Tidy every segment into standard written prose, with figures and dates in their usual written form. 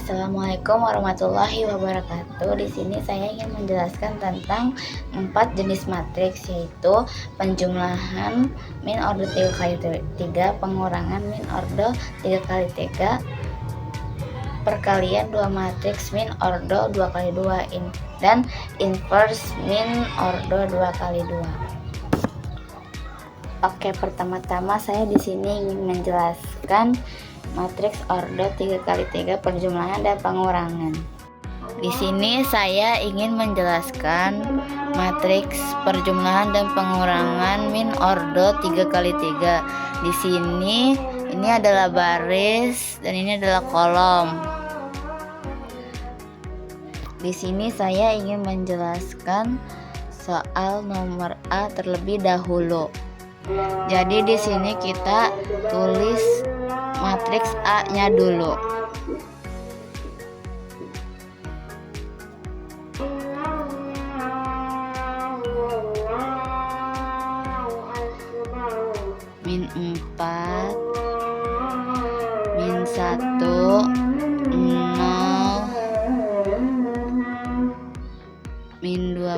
Assalamualaikum warahmatullahi wabarakatuh. Di sini saya ingin menjelaskan tentang 4 jenis matriks, yaitu penjumlahan min order 3x3, pengurangan min order 3x3, perkalian 2 matriks min order 2x2, dan inverse min order 2x2. Oke, pertama-tama saya di sini ingin menjelaskan matriks order 3x3 perjumlahan dan pengurangan. Di sini saya ingin menjelaskan matriks perjumlahan dan pengurangan min order 3x3. Di sini ini adalah baris dan ini adalah kolom. Di sini saya ingin menjelaskan soal nomor A terlebih dahulu. Jadi di sini kita tulis matriks A-nya dulu. Min 4, min 1, 0, min 12,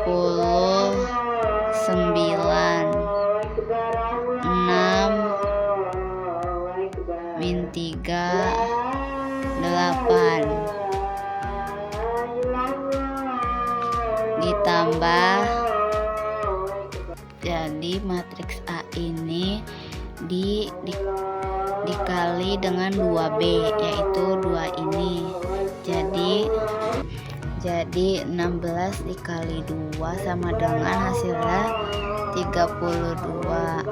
10, 9, 6, min 3, 8, ditambah. Jadi matriks A ini dikali dengan 2B, yaitu 2 ini. Jadi 16 dikali 2 sama dengan hasilnya 32.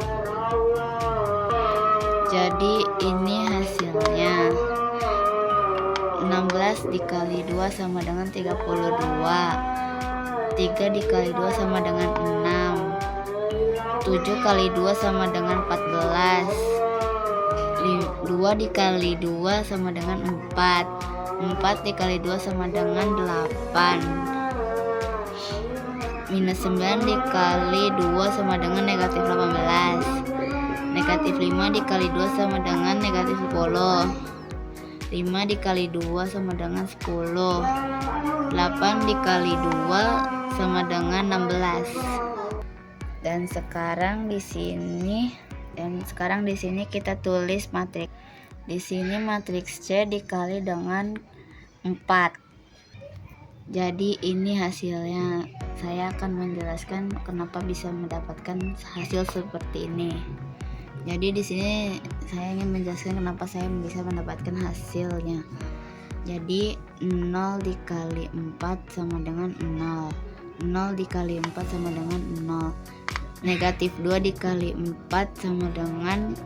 Jadi ini hasilnya 16 dikali 2 sama dengan 32. 3 dikali 2 sama dengan 6. 7 kali 2 sama dengan 14. 2 dikali 2 sama dengan 4. 4 dikali 2 sama dengan 8. Minus 9 dikali 2 sama dengan negatif 18. Negatif 5 dikali 2 sama dengan negatif 10. 5 dikali 2 sama dengan 10. 8 dikali 2 sama dengan 16. Dan sekarang di sini kita tulis matriks. Di sini matriks C dikali dengan 4. Jadi ini hasilnya. Saya akan menjelaskan kenapa bisa mendapatkan hasil seperti ini. Jadi di sini saya ingin menjelaskan kenapa saya bisa mendapatkan hasilnya. Jadi 0 dikali 4 sama dengan 0. 0 dikali 4 sama dengan 0. Negatif 2 dikali 4 sama dengan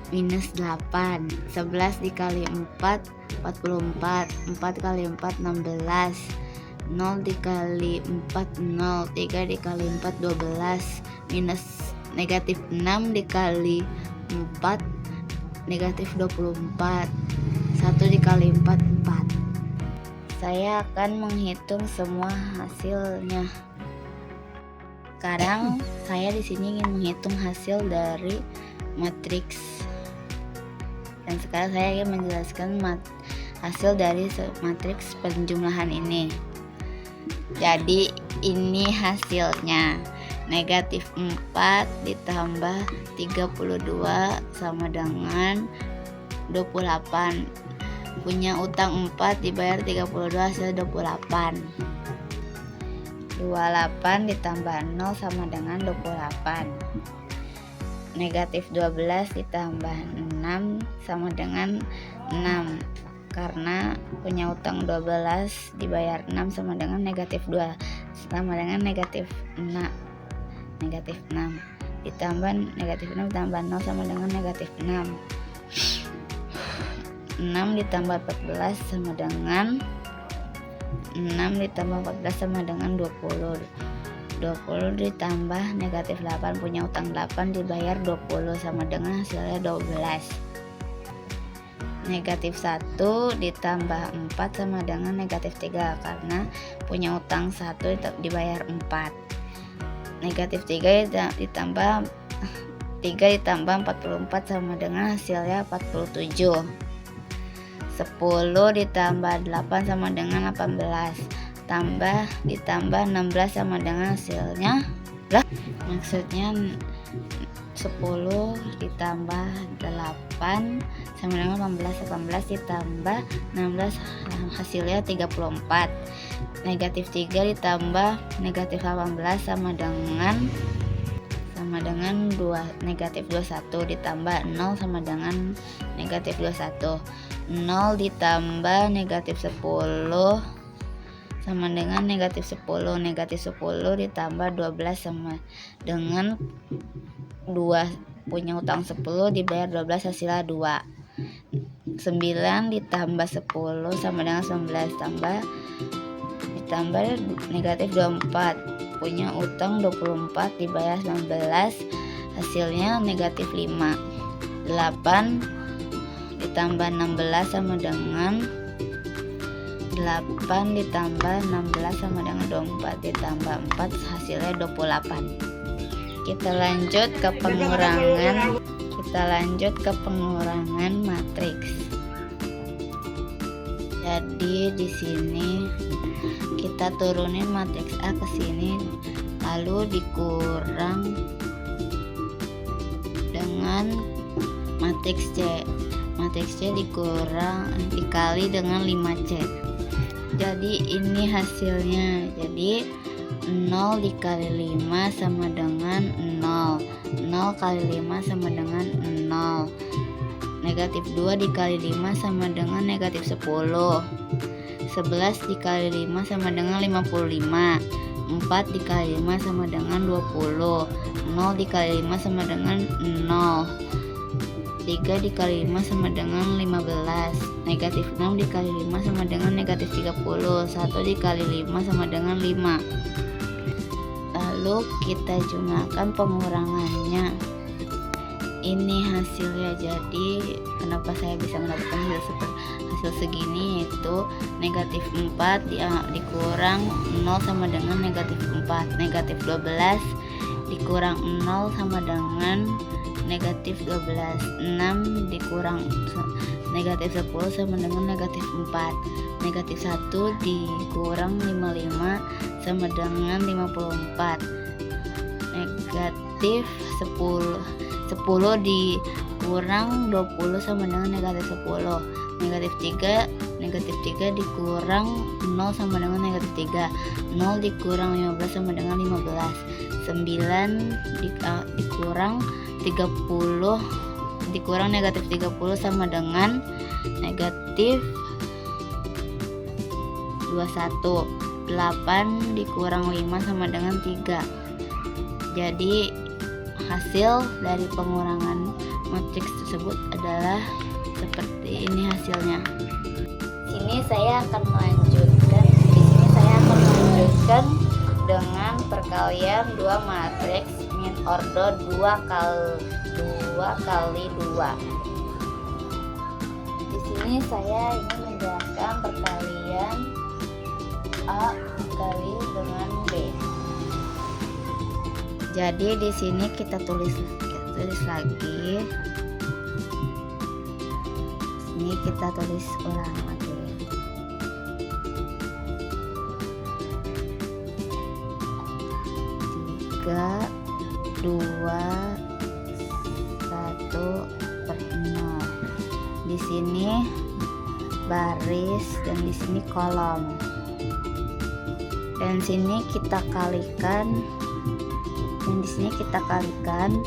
minus 8. 11 dikali 4 44. 4 kali 4 16. 0 dikali 4 0. 3 dikali 4 12. Minus negatif 6 dikali 4 negatif 24. 1 dikali 4 4. Saya akan menghitung semua hasilnya. Sekarang saya di sini ingin menghitung hasil dari matriks. Dan sekarang saya ingin menjelaskan hasil dari matriks penjumlahan ini. Jadi ini hasilnya. Negatif 4 ditambah 32 sama dengan 28. Punya utang 4 dibayar 32, hasil 28. 28 ditambah 0 sama dengan 28. Negatif 12 ditambah 6 sama dengan 6. Karena punya utang 12 dibayar 6 sama dengan negatif 2, sama dengan negatif 6. Negatif 6 ditambah negatif 6 ditambah 0 sama dengan negatif 6. 6 ditambah 14 sama dengan 6 ditambah 14 sama dengan 20. 20 ditambah negatif 8, punya utang 8 dibayar 20 sama dengan hasilnya 12. Negatif 1 ditambah 4 sama dengan negatif 3, karena punya utang 1 dibayar 4. Negatif 3 ditambah 3 ditambah 44 sama dengan hasilnya 47. 10 ditambah 8 sama dengan 18. Ditambah 16 sama dengan hasilnya maksudnya 10 ditambah 8 sama dengan 18 ditambah 16 hasilnya 34. Negatif 3 ditambah negatif 18 sama dengan 2. Negatif 21 ditambah 0 sama dengan negatif 21. 0 ditambah negatif 10 sama dengan negatif 10. Negatif 10 ditambah 12 sama dengan 2. Punya utang 10 dibayar 12 hasilnya 2. 9 ditambah 10 sama dengan 19 ditambah negatif 24. Punya utang 24 dibayar 19 hasilnya negatif 5. 8 ditambah 16 sama dengan 8 ditambah 16 sama dengan 24 ditambah 4 hasilnya 28. Kita lanjut ke pengurangan matriks. Jadi di sini kita turunin matriks A ke sini, lalu dikurang dengan matriks C. Matriks C dikali dengan 5C. Jadi ini hasilnya. Jadi 0 dikali 5 sama dengan 0. 0 kali 5 sama dengan 0. Negatif 2 dikali 5 sama dengan negatif 10. 11 dikali 5 sama dengan 55. 4 dikali 5 sama dengan 20. 0 dikali 5 sama dengan 0. 3 dikali 5 sama dengan 15. Negatif 6 dikali 5 sama dengan negatif 30. 1 dikali 5 sama dengan 5. Lalu kita jumlahkan pengurangannya. Ini hasilnya. Jadi kenapa saya bisa mendapatkan hasil segini, yaitu negatif 4 dikurang 0 sama dengan negatif 4. Negatif 12 dikurang 0 sama dengan negatif 12. 6 dikurang negatif 10 sama dengan negatif 4. Negatif 1 dikurang 55 sama dengan 54. Negatif 10 dikurang 20 sama dengan negatif 10. Negatif 3 dikurang 0 sama dengan negatif 3. 0 dikurang 15 sama dengan 15. 9 dikurang negatif 30 sama dengan negatif 21. 8 dikurang 5 sama dengan 3. Jadi hasil dari pengurangan matriks tersebut adalah seperti ini hasilnya. Di sini saya akan melanjutkan dengan perkalian 2 matriks min ordo 2 kali 2. Di sini saya ingin menjelaskan perkalian A dikali dengan B. Jadi di sini kita tulis lagi. Ini kita tulis ulang lagi. Tiga, 2, 1/0. Di sini baris dan di sini kolom. Dan sini kita kalikan. Dan di sini kita kalikan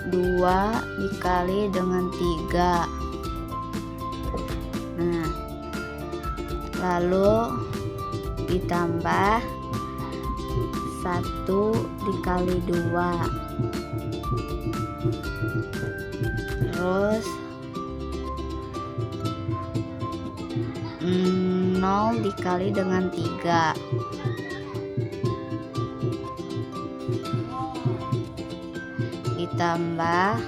2 dikali dengan 3. Nah, lalu ditambah 1 dikali 2. Terus 0 dikali dengan 3. Ditambah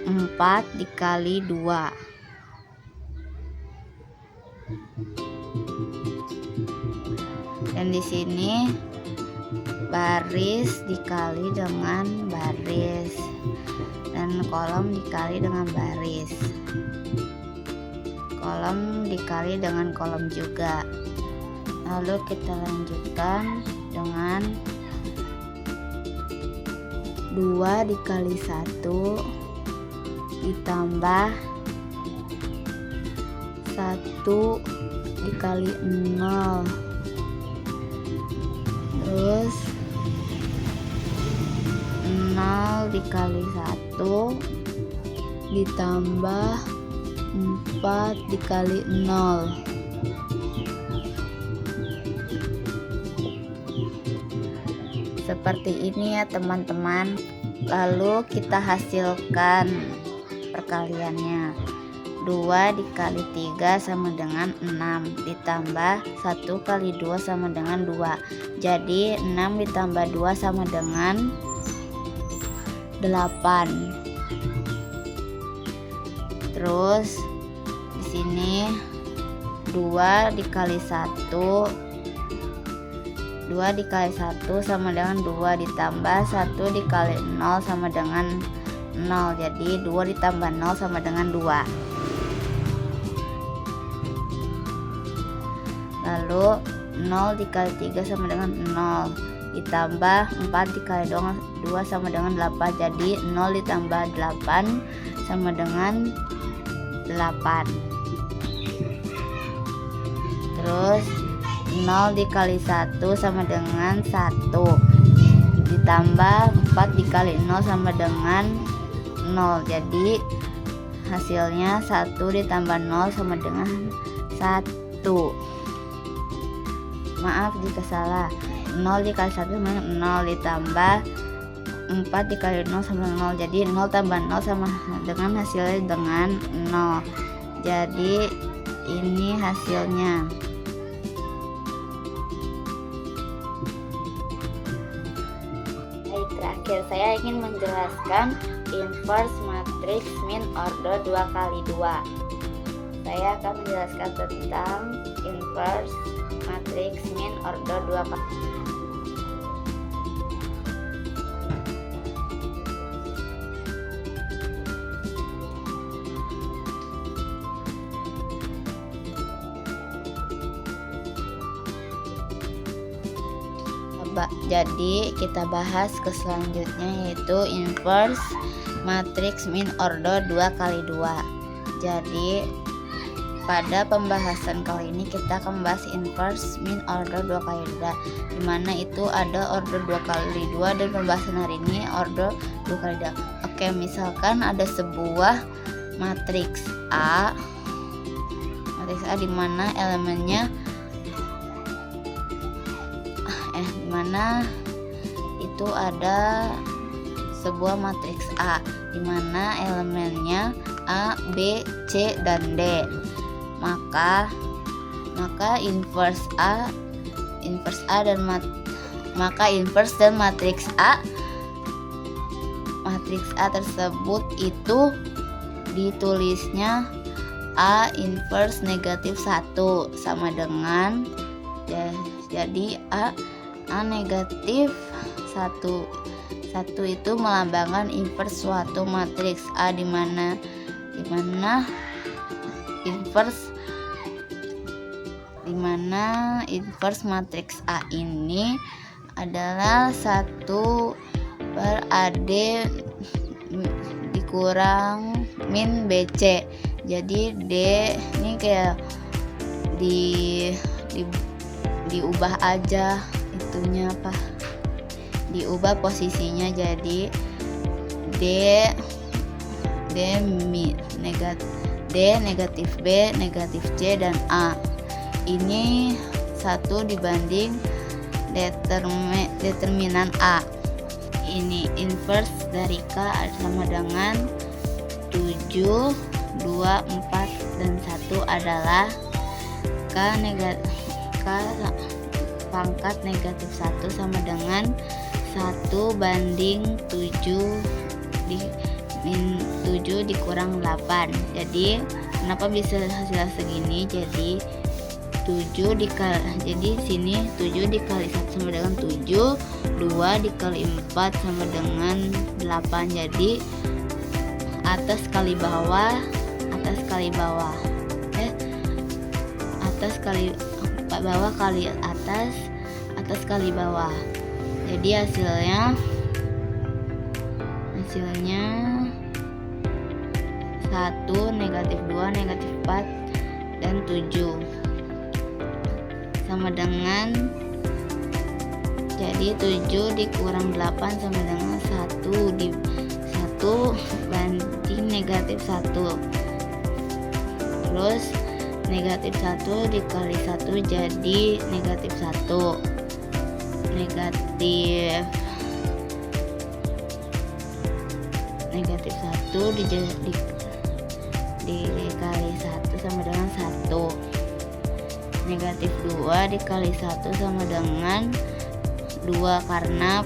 4 dikali 2. Dan di sini baris dikali dengan baris, dan kolom dikali dengan baris, kolom dikali dengan kolom juga. Lalu kita lanjutkan dengan 2 dikali 1 ditambah 1 dikali 0, terus 0 dikali 1 ditambah 4 dikali 0. Seperti ini ya teman-teman. Lalu kita hasilkan perkaliannya. 2 dikali 3 sama dengan 6 ditambah 1 kali 2 sama dengan 2. Jadi 6 ditambah 2 sama dengan 8. Terus di sini 2 dikali 1 sama dengan 2 ditambah 1 dikali 0 sama dengan 0. Jadi 2 ditambah 0 sama dengan 2. Lalu 0 dikali 3 sama dengan 0 ditambah 4 dikali 2 sama dengan 8. Jadi 0 ditambah 8 sama dengan 8. Terus 0 dikali 1 sama dengan 1 ditambah 4 dikali 0 sama dengan 0. Jadi hasilnya 1 ditambah 0 sama dengan 1. Maaf jika salah. 0 dikali 1 sama dengan 0 ditambah 4 dikali 0 sama dengan 0. Jadi 0 tambah 0 sama dengan hasilnya dengan 0. Jadi ini hasilnya. Terakhir saya ingin menjelaskan inverse matrix min order 2 kali 2. Saya akan menjelaskan tentang inverse matrix min order 2 kali 2. Jadi kita bahas ke selanjutnya, yaitu inverse matrix min order 2 kali 2. Jadi pada pembahasan kali ini kita akan membahas inverse min order 2 kali 2, dimana itu ada order 2 kali 2, dan pembahasan hari ini order 2 kali 2. Oke, misalkan ada sebuah matriks A dimana elemennya dimana itu ada sebuah matriks A dimana elemennya A, B, C, dan D. Maka inverse dan matriks A tersebut itu ditulisnya A inverse negatif 1 sama dengan jadi A negatif 1 itu melambangkan inverse suatu matriks A dimana inverse matriks A ini adalah 1 per AD dikurang min BC. Jadi D ini kayak diubah aja itunya apa, diubah posisinya, jadi D negatif B negatif C dan A ini 1 dibanding determinan A. Ini inverse dari K sama dengan 7, 2, 4, dan 1 adalah K pangkat negatif 1 sama dengan 1 banding 7 dikurang 8. Jadi kenapa bisa hasil segini? Jadi 7 dikali, jadi sini 7 dikali 1 sama dengan 7, 2 dikali 4 sama dengan 8. Jadi atas kali bawah, atas kali bawah, atas kali bawah kali atas, atas kali bawah. Jadi hasilnya 1, negatif 2, negatif 4, dan 7 sama dengan, jadi 7 dikurang 8 sama dengan 1 banding negatif 1. Terus negatif 1 dikali 1 jadi negatif 1. Negatif 1 dikali 1 sama dengan 1. Negatif 2 dikali 1 sama dengan 2, karena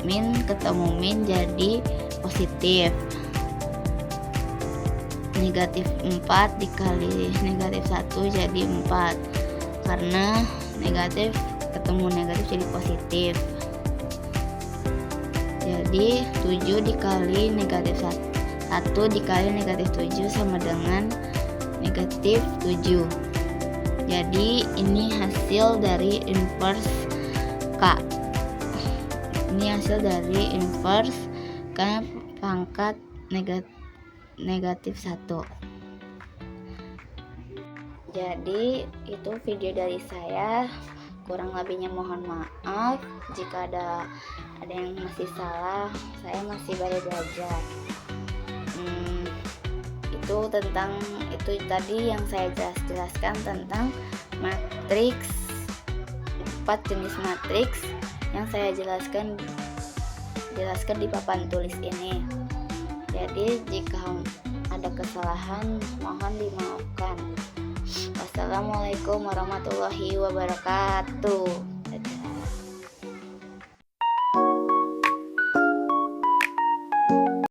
min ketemu min jadi positif. Negatif 4 dikali negatif 1 jadi 4, karena negatif ketemu negatif jadi positif. Jadi 7 dikali negatif 1 dikali negatif 7 sama dengan negatif 7. Jadi ini hasil dari inverse K. Ini hasil dari inverse K pangkat negatif 1. Jadi itu video dari saya, kurang lebihnya mohon maaf. Jika ada yang masih salah, saya masih baru belajar. Itu tadi yang saya jelaskan tentang matriks, 4 jenis matriks yang saya jelaskan di papan tulis ini. Jadi jika ada kesalahan mohon dimaafkan. Wassalamualaikum warahmatullahi wabarakatuh.